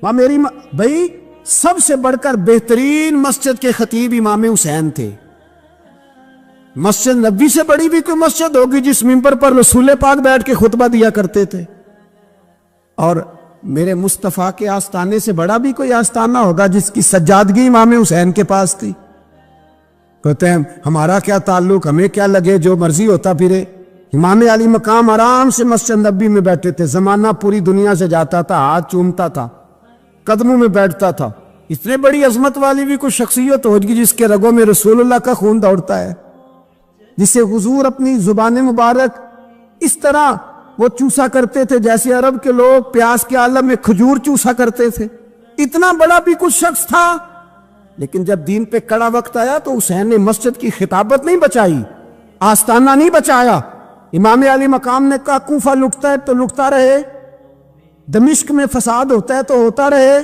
میری بھائی سب سے بڑھ کر بہترین مسجد کے خطیب امام حسین تھے۔ مسجد نبی سے بڑی بھی کوئی مسجد ہوگی جس ممبر پر رسول پاک بیٹھ کے خطبہ دیا کرتے تھے، اور میرے مصطفیٰ کے آستانے سے بڑا بھی کوئی آستانہ ہوگا جس کی سجادگی امام حسین کے پاس تھی۔ کہتے ہیں ہمارا کیا تعلق، ہمیں کیا لگے، جو مرضی ہوتا پھرے۔ امام علی مقام آرام سے مسجد نبی میں بیٹھے تھے، زمانہ پوری دنیا سے جاتا تھا، ہاتھ چومتا تھا، قدموں میں بیٹھتا تھا. اتنے بڑی عظمت والی بھی کوئی شخصیت ہوگی جس کے رگوں میں رسول اللہ کا خون دوڑتا ہے، جسے حضور اپنی زبان مبارک اس طرح وہ چوسا کرتے تھے جیسے عرب کے لوگ پیاس کے عالم میں کھجور چوسا کرتے تھے. اتنا بڑا بھی کچھ شخص تھا، لیکن جب دین پہ کڑا وقت آیا تو حسین نے مسجد کی خطابت نہیں بچائی، آستانہ نہیں بچایا. امام علی مقام نے کہا کوفہ لٹتا ہے تو لٹتا رہے، دمشق میں فساد ہوتا ہے تو ہوتا رہے،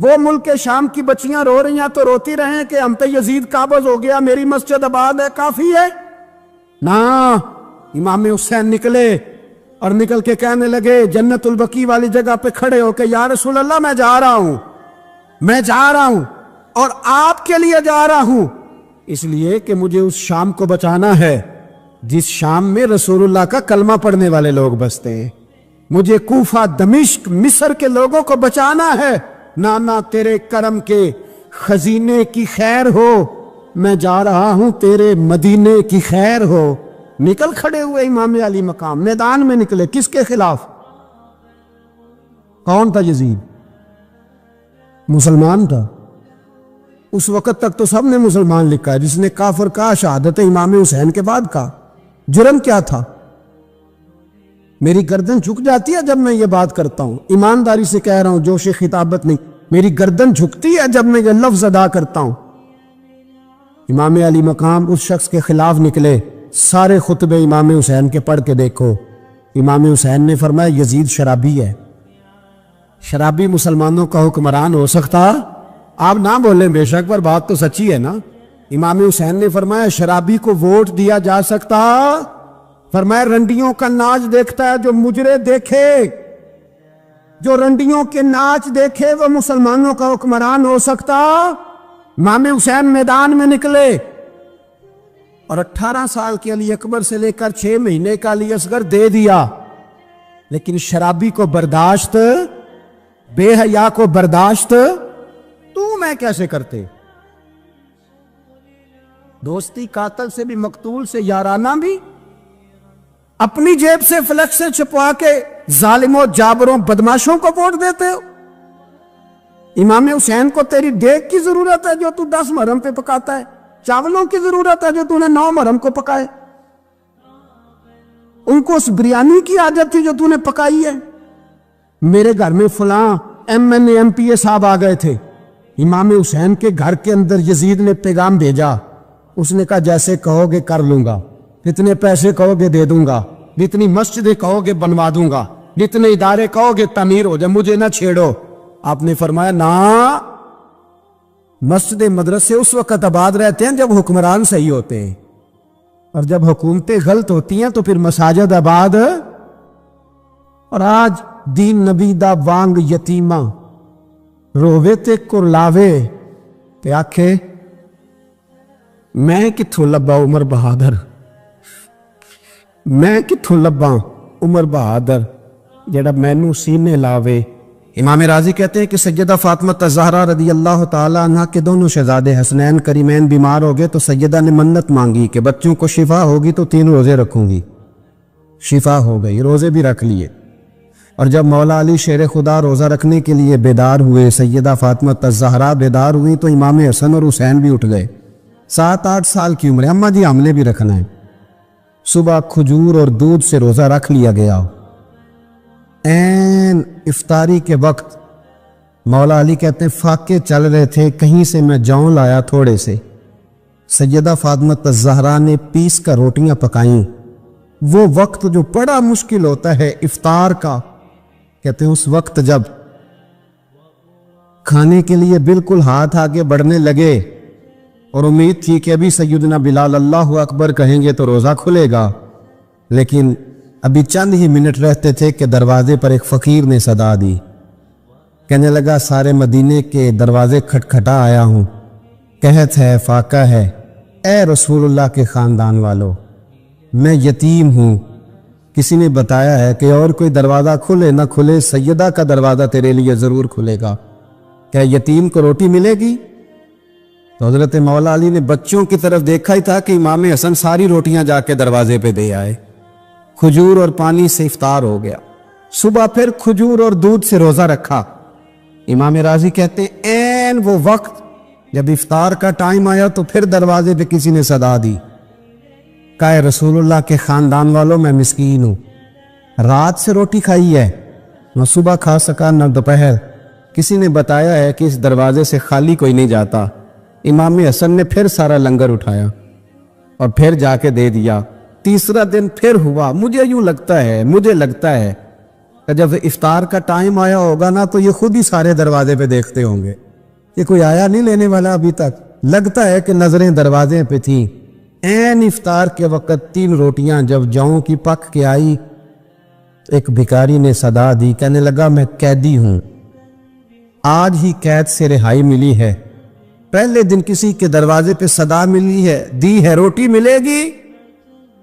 وہ ملک شام کی بچیاں رو رہی ہیں تو روتی رہیں کہ ہم پہ یزید قابض ہو گیا، میری مسجد آباد ہے، کافی ہے نا. امام حسین نکلے اور نکل کے کہنے لگے جنت البقیع والی جگہ پہ کھڑے ہو کے یا رسول اللہ میں جا رہا ہوں اور آپ کے لیے جا رہا ہوں، اس لیے کہ مجھے اس شام کو بچانا ہے جس شام میں رسول اللہ کا کلمہ پڑھنے والے لوگ بستے ہیں. مجھے کوفہ، دمشق، مصر کے لوگوں کو بچانا ہے. نانا تیرے کرم کے خزینے کی خیر ہو، میں جا رہا ہوں تیرے مدینے کی خیر ہو. نکل کھڑے ہوئے امام علی مقام، میدان میں نکلے. کس کے خلاف؟ کون تھا؟ یزید مسلمان تھا. اس وقت تک تو سب نے مسلمان لکھا ہے، جس نے کافر کہا شہادت امام حسین کے بعد کہا. جرم کیا تھا؟ میری گردن جھک جاتی ہے جب میں یہ بات کرتا ہوں، ایمانداری سے کہہ رہا ہوں، جوش خطابت نہیں، میری گردن جھکتی ہے جب میں یہ لفظ ادا کرتا ہوں. امام علی مقام اس شخص کے خلاف نکلے. سارے خطبے امام حسین کے پڑھ کے دیکھو. امام حسین نے فرمایا یزید شرابی ہے. شرابی مسلمانوں کا حکمران ہو سکتا؟ آپ نہ بولیں بے شک، پر بات تو سچی ہے نا. امام حسین نے فرمایا شرابی کو ووٹ دیا جا سکتا؟ فرمایا رنڈیوں کا ناچ دیکھتا ہے جو مجرے دیکھے، جو رنڈیوں کے ناچ دیکھے وہ مسلمانوں کا حکمران ہو سکتا؟ امام حسین میدان میں نکلے اور 18 سال کے علی اکبر سے لے کر 6 مہینے کا علی اصغر دے دیا. لیکن شرابی کو برداشت، بے حیا کو برداشت تو میں کیسے کرتے؟ دوستی قاتل سے بھی، مقتول سے یارانہ بھی، اپنی جیب سے فلیکس سے چھپوا کے ظالموں، جابروں، بدماشوں کو ووٹ دیتے ہو. امام حسین کو تیری دیگ کی ضرورت ہے جو تو 10 محرم پہ پکاتا ہے، چاولوں کی ضرورت ہے جو تو نے 9 محرم کو پکائے. ان کو اس بریانی کی عادت تھی جو تو نے پکائی ہے. میرے گھر میں فلاں MNA MPA صاحب آ گئے تھے، امام حسین کے گھر کے اندر یزید نے پیغام بھیجا. اس نے کہا جیسے کہو گے کر لوں گا، جتنے پیسے کہو گے دے دوں گا، جتنی مسجدیں کہو گے بنوا دوں گا، جتنے ادارے کہو گے تعمیر ہو جائے، مجھے نہ چھیڑو. آپ نے فرمایا نا، مسجد مدرسے اس وقت آباد رہتے ہیں جب حکمران صحیح ہوتے ہیں، اور جب حکومتیں غلط ہوتی ہیں تو پھر مساجد آباد. اور آج دین نبی دا وانگ یتیمہ رووے تے کرلاوے تے آکھے میں کتھوں لبا عمر بہادر، میں کتھوں لبا عمر بہادر جڑا مینوں سینے لاوے. امام راضی کہتے ہیں کہ سیدہ فاطمہ الزہرا رضی اللہ تعالی عنہ کے دونوں شہزادے حسنین کریمین بیمار ہو گئے تو سیدہ نے منت مانگی کہ بچوں کو شفا ہوگی تو 3 روزے رکھوں گی. شفا ہو گئی، روزے بھی رکھ لیے. اور جب مولا علی شیر خدا روزہ رکھنے کے لیے بیدار ہوئے، سیدہ فاطمہ الزہرا بیدار ہوئی تو امام حسن اور حسین بھی اٹھ گئے. 7-8 سال کی عمر ہے، اماں جی ہم نے بھی رکھنا ہے. صبح کھجور اور دودھ سے روزہ رکھ لیا گیا. این افطاری کے وقت مولا علی کہتے ہیں فاقے چل رہے تھے، کہیں سے میں جاؤں لایا تھوڑے سے. سیدہ فاطمہ الزہرا نے پیس کر روٹیاں پکائیں. وہ وقت جو بڑا مشکل ہوتا ہے افطار کا، کہتے ہیں اس وقت جب کھانے کے لیے بالکل ہاتھ آگے بڑھنے لگے اور امید تھی کہ ابھی سیدنا بلال اللہ اکبر کہیں گے تو روزہ کھلے گا، لیکن ابھی چند ہی منٹ رہتے تھے کہ دروازے پر ایک فقیر نے صدا دی. کہنے لگا سارے مدینے کے دروازے کھٹکھٹا آیا ہوں، قحط ہے، فاقہ ہے، اے رسول اللہ کے خاندان والو، میں یتیم ہوں. کسی نے بتایا ہے کہ اور کوئی دروازہ کھلے نہ کھلے سیدہ کا دروازہ تیرے لیے ضرور کھلے گا. کیا یتیم کو روٹی ملے گی؟ تو حضرت مولا علی نے بچوں کی طرف دیکھا ہی تھا کہ امام حسن ساری روٹیاں جا کے دروازے پہ دے آئے. کھجور اور پانی سے افطار ہو گیا، صبح پھر کھجور اور دودھ سے روزہ رکھا۔ امام راضی کہتے ہیں این وہ وقت جب افطار کا ٹائم آیا تو پھر دروازے پہ کسی نے صدا دی، کہا رسول اللہ کے خاندان والوں میں مسکین ہوں، رات سے روٹی کھائی ہے، نہ صبح کھا سکا نہ دوپہر۔ کسی نے بتایا ہے کہ اس دروازے سے خالی کوئی نہیں جاتا۔ امام حسن نے پھر سارا لنگر اٹھایا اور پھر جا کے دے دیا۔ تیسرا دن پھر ہوا، مجھے لگتا ہے کہ جب افطار کا ٹائم آیا ہوگا نا تو یہ خود ہی سارے دروازے پہ دیکھتے ہوں گے کہ کوئی آیا نہیں لینے والا ابھی تک۔ لگتا ہے کہ نظریں دروازے پہ تھیں۔ این افطار کے وقت 3 روٹیاں جب جاؤں کی پک کے آئی، ایک بھکاری نے صدا دی، کہنے لگا میں قیدی ہوں، آج ہی قید سے رہائی ملی ہے، پہلے دن کسی کے دروازے پہ صدا ملی ہے، دی ہے روٹی ملے گی۔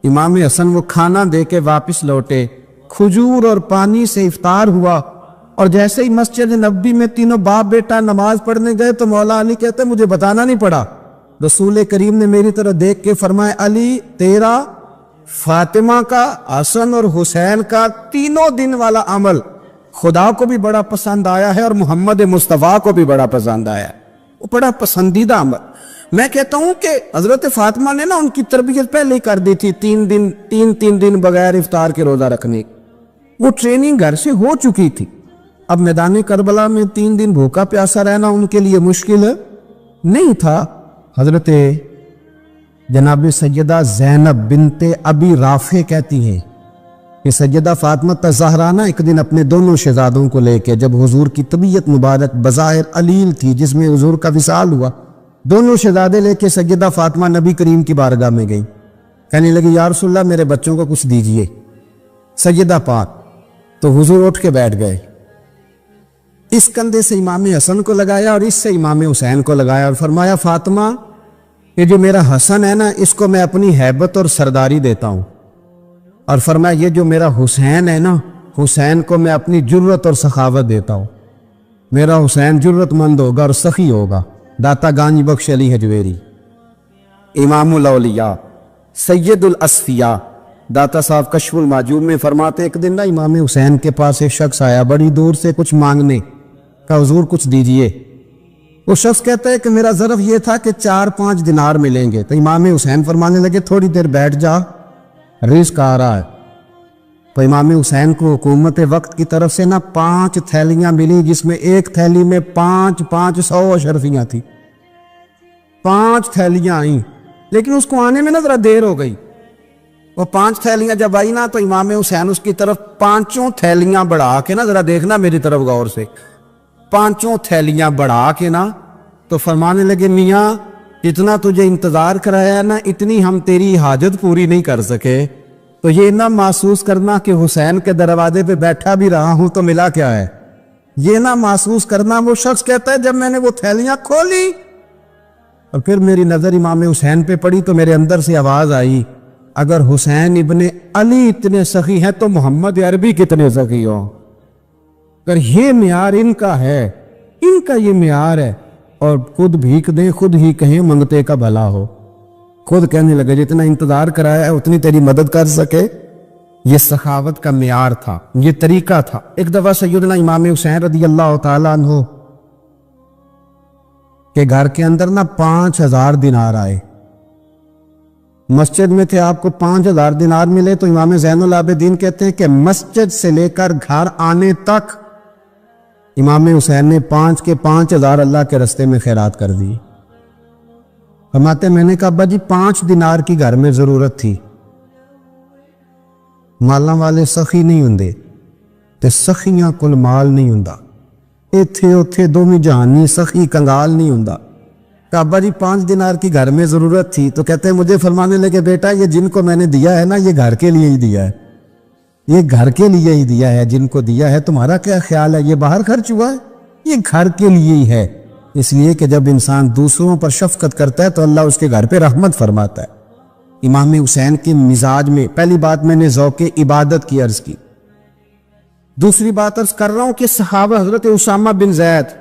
امام حسن وہ کھانا دے کے واپس لوٹے، کھجور اور پانی سے افطار ہوا، اور جیسے ہی مسجد نبوی میں تینوں باپ بیٹا نماز پڑھنے گئے تو مولا علی کہتے مجھے بتانا نہیں پڑا، رسول کریم نے میری طرف دیکھ کے فرمایا علی تیرا، فاطمہ کا، حسن اور حسین کا 3 دن والا عمل خدا کو بھی بڑا پسند آیا ہے اور محمد مصطفیٰ کو بھی بڑا پسند آیا ہے، وہ بڑا پسندیدہ عمل۔ میں کہتا ہوں کہ حضرت فاطمہ نے نا ان کی تربیت پہلے ہی کر دی تھی، 3 دن بغیر افطار کے روزہ رکھنے، وہ ٹریننگ گھر سے ہو چکی تھی۔ اب میدان کربلا میں 3 دن بھوکا پیاسا رہنا ان کے لیے مشکل نہیں تھا۔ حضرت جناب سیدہ زینب بنت ابی رافع کہتی ہیں کہ سیدہ فاطمہ الزہرا ایک دن اپنے دونوں شہزادوں کو لے کے، جب حضور کی طبیعت مبارک بظاہر علیل تھی جس میں حضور کا وصال ہوا، دونوں شہزادے لے کے سیدہ فاطمہ نبی کریم کی بارگاہ میں گئی، کہنے لگی یا رسول اللہ میرے بچوں کو کچھ دیجئے سیدہ پاک۔ تو حضور اٹھ کے بیٹھ گئے، اس کندھے سے امام حسن کو لگایا اور اس سے امام حسین کو لگایا اور فرمایا فاطمہ یہ جو میرا حسن ہے نا اس کو میں اپنی ہیبت اور سرداری دیتا ہوں، اور فرمایا یہ جو میرا حسین ہے نا حسین کو میں اپنی جرت اور سخاوت دیتا ہوں، میرا حسین جرت مند ہوگا اور سخی ہوگا۔ داتا گانج بخش علی حجویری، امام الاولیاء سید الاسفیاء، داتا صاحب کشف المعجوب میں فرماتے ایک دن نا امام حسین کے پاس ایک شخص آیا بڑی دور سے کچھ مانگنے، کہا حضور کچھ دیجئے۔ وہ شخص کہتا ہے کہ میرا ظرف یہ تھا کہ 4-5 دینار ملیں گے، تو امام حسین فرمانے لگے تھوڑی دیر بیٹھ جا، رزق آ رہا ہے۔ تو امام حسین کو حکومت وقت کی طرف سے نا 5 تھیلیاں ملی، جس میں ایک تھیلی میں 500 اشرفیاں تھی، 5 تھیلیاں آئیں، لیکن اس کو آنے میں نا ذرا دیر ہو گئی۔ وہ 5 تھیلیاں جب آئی نا تو امام حسین اس کی طرف 5 تھیلیاں بڑھا کے نا، ذرا دیکھنا میری طرف غور سے، 5 تھیلیاں بڑھا کے نا تو فرمانے لگے میاں اتنا تجھے انتظار کرایا نا اتنی ہم تیری حاجت پوری نہیں کر سکے، تو یہ نہ محسوس کرنا کہ حسین کے دروازے پہ بیٹھا بھی رہا ہوں تو ملا کیا ہے، یہ نہ محسوس کرنا۔ وہ شخص کہتا ہے جب میں نے وہ تھیلیاں کھولی اور پھر میری نظر امام حسین پہ پڑی تو میرے اندر سے آواز آئی اگر حسین ابن علی اتنے سخی ہیں تو محمد عربی کتنے سخی ہوں۔ اگر یہ معیار ان کا ہے، ان کا یہ معیار ہے، اور خود بھیک دیں خود ہی کہیں منگتے کا بھلا ہو، خود کہنے لگے جتنا انتظار کرایا ہے اتنی تیری مدد کر سکے۔ یہ سخاوت کا معیار تھا، یہ طریقہ تھا۔ ایک دفعہ سیدنا امام حسین رضی اللہ تعالیٰ عنہ کہ گھر کے اندر نا 5000 دینار آئے، مسجد میں تھے، آپ کو 5000 دینار ملے تو امام زین العابدین کہتے ہیں کہ مسجد سے لے کر گھر آنے تک امام حسین نے 5 کے 5000 اللہ کے رستے میں خیرات کر دی۔ فرماتے میں نے کہا ابا جی 5 دینار کی گھر میں ضرورت تھی، مالاں والے سخی نہیں ہوندے تے سخیاں کل مال نہیں ہوندا، ایتھے اوتھے دومی جہانی سخی کنگال نہیں ہوندا۔ کہ ابا جی 5 دینار کی گھر میں ضرورت تھی، تو کہتے ہیں مجھے فرمانے لگے بیٹا یہ جن کو میں نے دیا ہے نا یہ گھر کے لیے ہی دیا ہے، یہ گھر کے لیے ہی دیا ہے، جن کو دیا ہے تمہارا کیا خیال ہے یہ باہر خرچ ہوا ہے، یہ گھر کے لیے ہی ہے۔ اس لیے کہ جب انسان دوسروں پر شفقت کرتا ہے تو اللہ اس کے گھر پہ رحمت فرماتا ہے۔ امام حسین کے مزاج میں پہلی بات میں نے ذوق عبادت کی عرض کی، دوسری بات عرض کر رہا ہوں کہ صحابہ حضرت اسامہ بن زید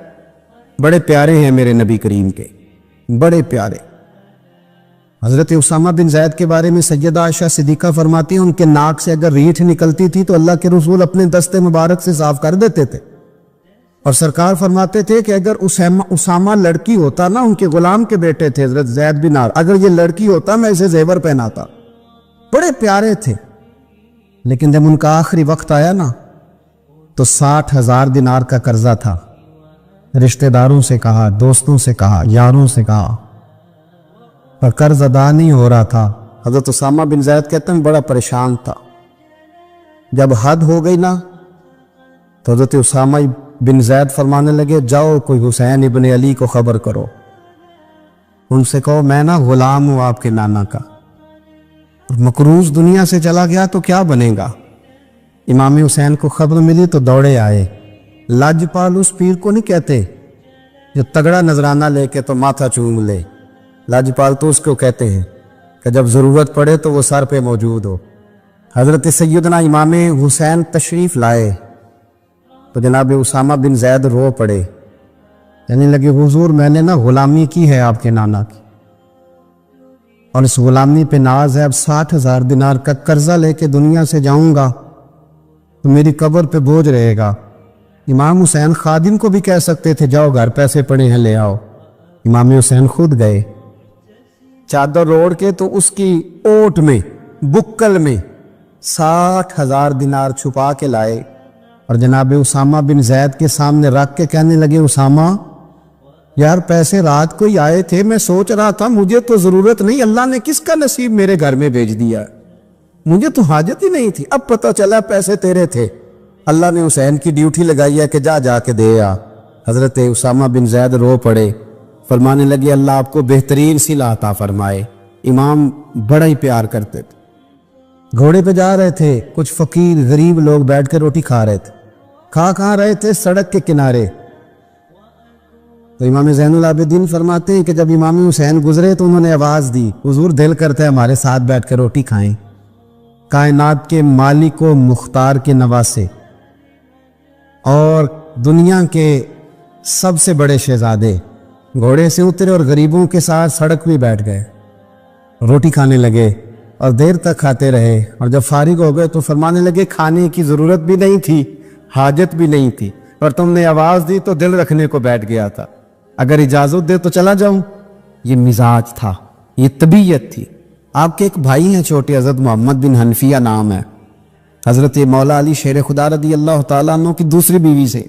بڑے پیارے ہیں میرے نبی کریم کے، بڑے پیارے۔ حضرت اسامہ بن زید کے بارے میں سیدہ عائشہ صدیقہ فرماتی ہیں ان کے ناک سے اگر ریٹھ نکلتی تھی تو اللہ کے رسول اپنے دستے مبارک سے صاف کر دیتے تھے، اور سرکار فرماتے تھے کہ اگر اسامہ لڑکی ہوتا نا، ان کے غلام کے بیٹے تھے حضرت زید بن عار، اگر یہ لڑکی ہوتا میں اسے زیور پہناتا۔ بڑے پیارے تھے، لیکن جب ان کا آخری وقت آیا نا تو 60,000 دینار کا قرضہ تھا، رشتہ داروں سے کہا، دوستوں سے کہا، یاروں سے کہا، پر قرض ادا نہیں ہو رہا تھا۔ حضرت اسامہ بن زید کہتے ہیں بڑا پریشان تھا۔ جب حد ہو گئی نا تو حضرت اسامہ بن زید فرمانے لگے جاؤ کوئی حسین ابن علی کو خبر کرو، ان سے کہو میں نا غلام ہوں آپ کے نانا کا، مقروض دنیا سے چلا گیا تو کیا بنے گا۔ امام حسین کو خبر ملی تو دوڑے آئے۔ لاجپال اس پیر کو نہیں کہتے جو تگڑا نذرانہ لے کے تو ماتھا چوم لے، لاجپال تو اس کو کہتے ہیں کہ جب ضرورت پڑے تو وہ سر پہ موجود ہو۔ حضرت سیدنا امام حسین تشریف لائے تو جناب اسامہ بن زید رو پڑے، کہنے لگے حضور میں نے نا غلامی کی ہے آپ کے نانا کی، اور اس غلامی پہ ناز ہے، اب 60,000 دینار کا قرضہ لے کے دنیا سے جاؤں گا تو میری قبر پہ بوجھ رہے گا۔ امام حسین خادم کو بھی کہہ سکتے تھے جاؤ گھر پیسے پڑے ہیں لے آؤ، امام حسین خود گئے، چادر اوڑھ کے تو اس کی اوٹ میں بکل میں 60,000 دینار چھپا کے لائے، اور جناب اسامہ بن زید کے سامنے رکھ کے کہنے لگے اسامہ یار پیسے رات کو ہی آئے تھے، میں سوچ رہا تھا مجھے تو ضرورت نہیں، اللہ نے کس کا نصیب میرے گھر میں بھیج دیا، مجھے تو حاجت ہی نہیں تھی، اب پتہ چلا پیسے تیرے تھے، اللہ نے حسین کی ڈیوٹی لگائی ہے کہ جا کے دے آ۔ حضرت اسامہ بن زید رو پڑے، فرمانے لگے اللہ آپ کو بہترین صلہ عطا فرمائے۔ امام بڑا ہی پیار کرتے تھے۔ گھوڑے پہ جا رہے تھے، کچھ فقیر غریب لوگ بیٹھ کے روٹی کھا رہے تھے، کہاں رہے تھے سڑک کے کنارے، تو امام زین العابدین فرماتے ہیں کہ جب امام حسین گزرے تو انہوں نے آواز دی حضور دل کرتا ہے ہمارے ساتھ بیٹھ کے روٹی کھائیں، کائنات کے مالک و مختار کے نواسے اور دنیا کے سب سے بڑے شہزادے گھوڑے سے اترے اور غریبوں کے ساتھ سڑک پہ بیٹھ گئے، روٹی کھانے لگے اور دیر تک کھاتے رہے، اور جب فارغ ہو گئے تو فرمانے لگے کھانے کی ضرورت بھی نہیں تھی، حاجت بھی نہیں تھی، اور تم نے آواز دی تو دل رکھنے کو بیٹھ گیا تھا، اگر اجازت دے تو چلا جاؤں۔ یہ مزاج تھا، یہ طبیعت تھی۔ آپ کے ایک بھائی ہیں چھوٹے حضرت محمد بن حنفیہ نام ہے، حضرت مولا علی شیر خدا رضی اللہ تعالیٰ عنہ کی دوسری بیوی سے۔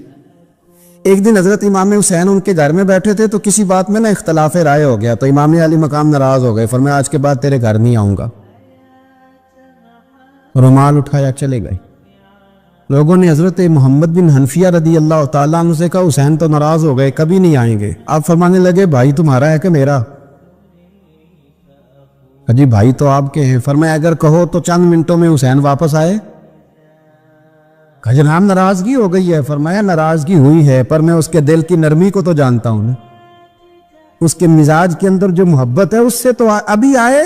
ایک دن حضرت امام حسین ان کے گھر میں بیٹھے تھے تو کسی بات میں نا اختلاف رائے ہو گیا، تو امام علی مقام ناراض ہو گئے، فرمایا آج کے بعد تیرے گھر نہیں آؤں گا، رومال اٹھایا چلے گئے۔ لوگوں نے حضرت محمد بن حنفیہ رضی اللہ تعالیٰ عنہ سے کہا حسین تو ناراض ہو گئے، کبھی نہیں آئیں گے۔ آپ فرمانے لگے بھائی تمہارا ہے کہ میرا؟ جی بھائی تو آپ کے ہیں۔ فرمایا اگر کہو تو چند منٹوں میں حسین واپس آئے؟ کہا جناب ناراضگی ہو گئی ہے۔ فرمایا ناراضگی ہوئی ہے پر میں اس کے دل کی نرمی کو تو جانتا ہوں نا، اس کے مزاج کے اندر جو محبت ہے اس سے تو ابھی آئے۔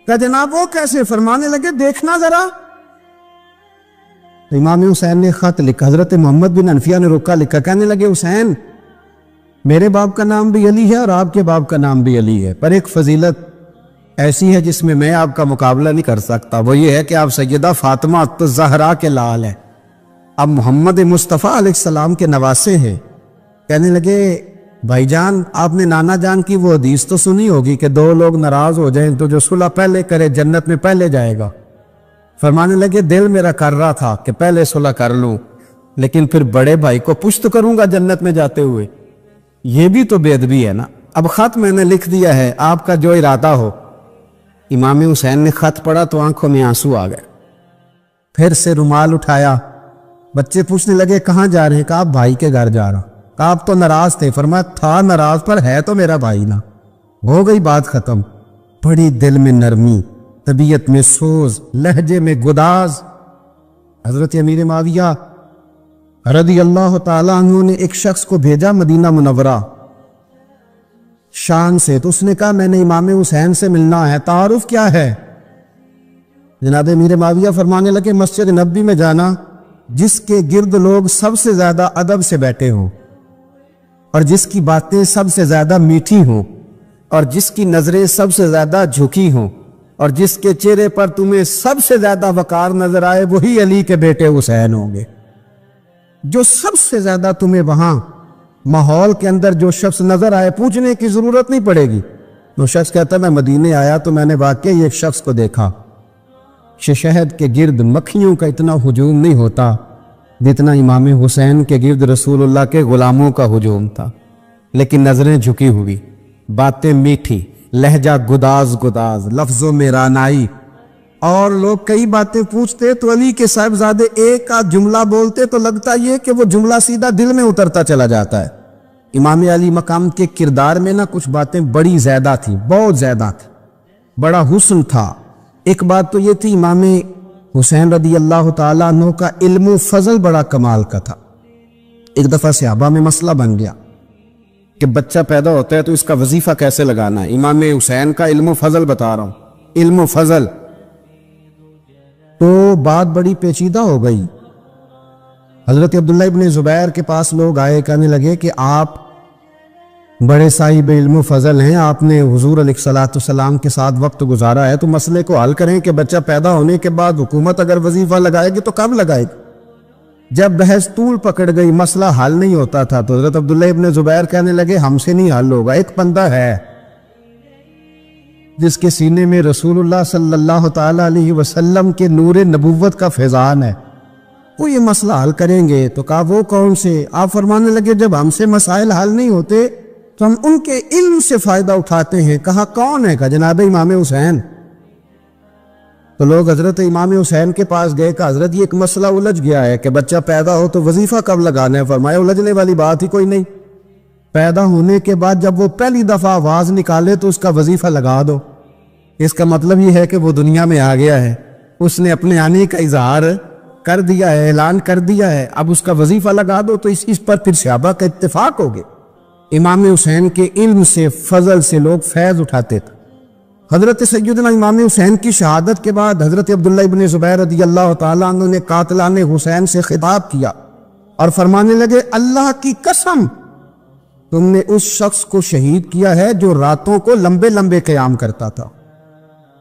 کہا جناب وہ کیسے؟ فرمانے لگے دیکھنا ذرا۔ تو امام حسین نے خط لکھا، حضرت محمد بن حنفیہ نے رکا لکھا، کہنے لگے حسین میرے باپ کا نام بھی علی ہے اور آپ کے باپ کا نام بھی علی ہے، پر ایک فضیلت ایسی ہے جس میں میں آپ کا مقابلہ نہیں کر سکتا، وہ یہ ہے کہ آپ سیدہ فاطمہ الزہرا کے لال ہیں، اب محمد مصطفیٰ علیہ السلام کے نواسے ہیں۔ کہنے لگے بھائی جان آپ نے نانا جان کی وہ حدیث تو سنی ہوگی کہ دو لوگ ناراض ہو جائیں تو جو صلح پہلے کرے جنت میں پہلے جائے گا۔ فرمانے لگے دل میرا کر رہا تھا کہ پہلے صلح کر لوں، لیکن پھر بڑے بھائی کو پشت کروں گا جنت میں جاتے ہوئے، یہ بھی تو بے ادبی ہے نا۔ اب خط میں نے لکھ دیا ہے، آپ کا جو ارادہ ہو۔ امام حسین نے خط پڑھا تو آنکھوں میں آنسو آ گئے، پھر سے رومال اٹھایا۔ بچے پوچھنے لگے کہاں جا رہے ہیں؟ کہا بھائی کے گھر جا رہا۔ کہا آپ تو ناراض تھے؟ فرمایا تھا ناراض پر ہے تو میرا بھائی نا، ہو گئی بات ختم۔ بڑی دل میں نرمی، طبیعت میں سوز، لہجے میں گداز۔ حضرت امیر معاویہ رضی اللہ تعالیٰ عنہ نے ایک شخص کو بھیجا مدینہ منورہ شان سے، تو اس نے کہا میں نے امام حسین سے ملنا ہے، تعارف کیا ہے؟ جناب امیر معاویہ فرمانے لگے مسجد نبوی میں جانا جس کے گرد لوگ سب سے زیادہ ادب سے بیٹھے ہوں اور جس کی باتیں سب سے زیادہ میٹھی ہوں، اور جس کی نظریں سب سے زیادہ جھکی ہوں اور جس کے چہرے پر تمہیں سب سے زیادہ وقار نظر آئے وہی علی کے بیٹے حسین ہوں گے۔ جو سب سے زیادہ تمہیں وہاں ماحول کے اندر جو شخص نظر آئے پوچھنے کی ضرورت نہیں پڑے گی۔ وہ شخص کہتا ہے میں مدینے آیا تو میں نے واقعی ایک شخص کو دیکھا، شہد کے گرد مکھیوں کا اتنا ہجوم نہیں ہوتا جتنا امام حسین کے گرد رسول اللہ کے غلاموں کا ہجوم تھا، لیکن نظریں جھکی ہوئی، باتیں میٹھی، لہجہ گداز گداز، لفظوں میں رانائی، اور لوگ کئی باتیں پوچھتے تو علی کے صاحبزادے ایک آدھ جملہ بولتے تو لگتا یہ کہ وہ جملہ سیدھا دل میں اترتا چلا جاتا ہے۔ امام علی مقام کے کردار میں نہ کچھ باتیں بڑی زیادہ تھیں، بہت زیادہ تھیں، بڑا حسن تھا۔ ایک بات تو یہ تھی امام حسین رضی اللہ تعالیٰ عنہ کا علم و فضل بڑا کمال کا تھا۔ ایک دفعہ صحابہ میں مسئلہ بن گیا کہ بچہ پیدا ہوتا ہے تو اس کا وظیفہ کیسے لگانا ہے۔ امام حسین کا علم و فضل بتا رہا ہوں، علم و فضل، تو بات بڑی پیچیدہ ہو گئی۔ حضرت عبداللہ ابن زبیر کے پاس لوگ آئے، کہنے لگے کہ آپ بڑے صاحب علم و فضل ہیں، آپ نے حضور علیہ الصلوۃ والسلام کے ساتھ وقت گزارا ہے، تو مسئلے کو حل کریں کہ بچہ پیدا ہونے کے بعد حکومت اگر وظیفہ لگائے گی تو کب لگائے گی؟ جب بحث طول پکڑ گئی، مسئلہ حل نہیں ہوتا تھا، تو حضرت عبداللہ ابن زبیر کہنے لگے ہم سے نہیں حل ہوگا، ایک بندہ ہے جس کے سینے میں رسول اللہ صلی اللہ تعالیٰ علیہ وسلم کے نور نبوت کا فیضان ہے، وہ یہ مسئلہ حل کریں گے۔ تو کہا وہ کون سے؟ آپ فرمانے لگے جب ہم سے مسائل حل نہیں ہوتے تو ہم ان کے علم سے فائدہ اٹھاتے ہیں۔ کہا کون ہے؟ کہا جناب امام حسین۔ تو لوگ حضرت امام حسین کے پاس گئے، کہ حضرت یہ ایک مسئلہ الجھ گیا ہے کہ بچہ پیدا ہو تو وظیفہ کب لگانا ہے؟ فرمایا الجھنے والی بات ہی کوئی نہیں، پیدا ہونے کے بعد جب وہ پہلی دفعہ آواز نکالے تو اس کا وظیفہ لگا دو۔ اس کا مطلب یہ ہے کہ وہ دنیا میں آ گیا ہے، اس نے اپنے آنے کا اظہار کر دیا ہے، اعلان کر دیا ہے، اب اس کا وظیفہ لگا دو۔ تو اس پر پھر صحابہ کا اتفاق ہو گیا۔ امام حسین کے علم سے، فضل سے لوگ فیض اٹھاتے تھے۔ حضرت سیدنا امام حسین کی شہادت کے بعد حضرت عبداللہ ابن زبیر رضی اللہ تعالیٰ عنہ نے قاتلان حسین سے خطاب کیا اور فرمانے لگے اللہ کی قسم تم نے اس شخص کو شہید کیا ہے جو راتوں کو لمبے لمبے قیام کرتا تھا،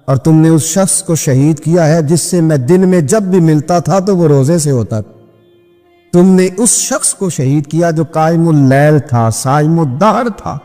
اور تم نے اس شخص کو شہید کیا ہے جس سے میں دن میں جب بھی ملتا تھا تو وہ روزے سے ہوتا تھا۔ تم نے اس شخص کو شہید کیا جو قائم اللیل تھا، صائم الدہر تھا،